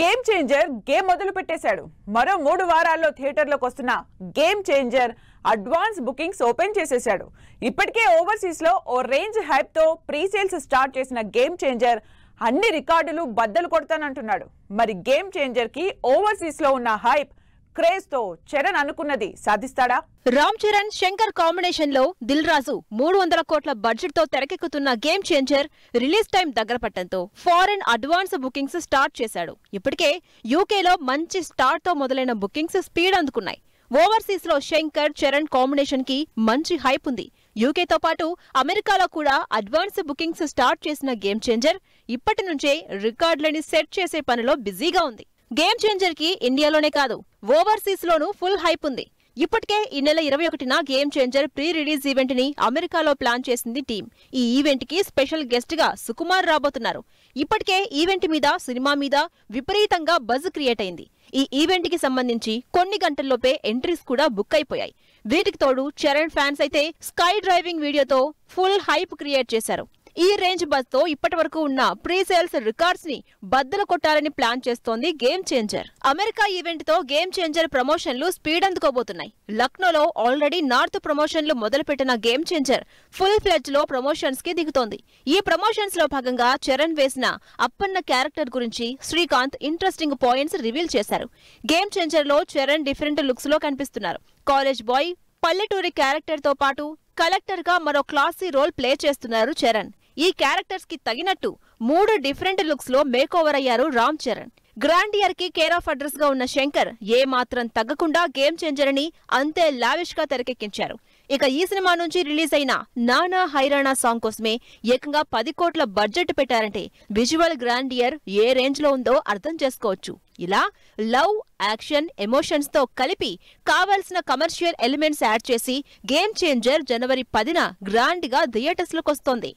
Game changer game మొదలు పెట్టేశాడు. మరో 3 వారాల్లో థియేటర్లోకి వస్తున్న game changer advance bookings open చేసేశాడు. ఇప్పటికే ఓవర్సీస్ లో ఓ రేంజ్ హైప్ తో ప్రీ సేల్స్ స్టార్ట్ చేసిన గేమ్ చేంజర్ అన్ని రికార్డులు బద్దలు కొడతానంటున్నాడు. మరి గేమ్ చేంజర్ కి ఓవర్సీస్ లో ఉన్న హైప్ క్రేజ్ తో చరణ్ అనుకున్నది సాధిస్తాడా? రామ్ చరణ్ శంకర్ కాంబినేషన్ లో దిల్ రాజు 300 కోట్ల బడ్జెట్ తో తెరకెక్కుతున్న గేమ్ చేంజర్ రిలీజ్ టైం దగ్గర పట్టడంతో ఫారెన్ అడ్వాన్స్ బుకింగ్స్ స్టార్ట్ చేశాడు. ఇప్పటికే యూకేలో మంచి స్టార్ట్ తో మొదలైన బుకింగ్స్ స్పీడ్ అందుకున్నాయి. ఓవర్సీస్ లో శంకర్ చరణ్ కాంబినేషన్ కి మంచి హైప్ ఉంది. యూకేతో పాటు అమెరికాలో కూడా అడ్వాన్స్ బుకింగ్స్ స్టార్ట్ చేసిన గేమ్ చేంజర్ ఇప్పటి నుంచే రికార్డులని సెట్ చేసే పనిలో బిజీగా ఉంది. గేమ్ చేంజర్ కి ఇండియాలోనే కాదు ఓవర్సీస్ లోనూ ఫుల్ హైప్ ఉంది. ఇప్పటికే ఈ నెల 21న game changer pre release event ని అమెరికాలో ప్లాన్ చేసింది టీం. ఈ ఈవెంట్ కి స్పెషల్ గెస్ట్ గా సుకుమార్ రాబోతున్నారు. ఇప్పటికే ఈవెంట్ మీద సినిమా మీద విపరీతంగా బజ్ క్రియేట్ అయింది. ఈ ఈవెంట్ కి సంబంధించి కొన్ని గంటల్లోపే ఎంట్రీస్ కూడా బుక్ అయిపోయాయి. వీటికి తోడు చరణ్ ఫ్యాన్స్ అయితే స్కై డ్రైవింగ్ వీడియోతో ఫుల్ హైప్ క్రియేట్ చేశారు. ఈ రేంజ్ బజ్ తో ఇప్పటి వరకు ఉన్న ప్రీ సేల్స్ రికార్డ్స్ ని బద్దలు కొట్టాలని ప్లాన్ చేస్తోంది గేమ్ చేంజర్. అమెరికా ఈవెంట్ తో గేమ్ చేంజర్ ప్రమోషన్లు స్పీడ్ అందుకోబోతున్నాయి. లక్నోలో ఆల్రెడీ నార్త్ ప్రమోషన్లు మొదలుపెట్టిన గేమ్ చేంజర్ ఫుల్ ఫ్లెడ్జ్ లో ప్రమోషన్స్ కి దిగుతోంది. ఈ ప్రమోషన్స్ లో భాగంగా చరణ్ వేసిన అప్పన్న క్యారెక్టర్ గురించి శ్రీకాంత్ ఇంట్రెస్టింగ్ పాయింట్స్ రివీల్ చేశారు. గేమ్ చేంజర్ లో చరణ్ డిఫరెంట్ లుక్స్ లో కనిపిస్తున్నారు. కాలేజ్ బాయ్, పల్లెటూరి క్యారెక్టర్ తో పాటు కలెక్టర్ గా మరో క్లాసీ రోల్ ప్లే చేస్తున్నారు చరణ్. ఈ క్యారెక్టర్స్ కి తగినట్టు 3 డిఫరెంట్ లుక్స్ లో మేకోవర్ అయ్యారు రామ్ చరణ్. గ్రాండియర్ కి కేర్ ఆఫ్ అడ్రస్ గా ఉన్న శంకర్ ఏ మాత్రం తగ్గకుండా గేమ్ చేంజర్ ని అంతే లావిష్ గా తెరకెక్కించారు. ఇక ఈ సినిమా నుంచి రిలీజ్ అయిన నానా హైరాణా సాంగ్ కోసమే ఏకంగా 10 కోట్ల బడ్జెట్ పెట్టారంటే విజువల్ గ్రాండియర్ ఏ రేంజ్ లో ఉందో అర్థం చేసుకోవచ్చు. ఇలా లవ్, యాక్షన్, ఎమోషన్స్ తో కలిపి కావాల్సిన కమర్షియల్ ఎలిమెంట్స్ యాడ్ చేసి గేమ్ చేంజర్ జనవరి 10న గ్రాండ్ గా థియేటర్స్ లోకి వస్తోంది.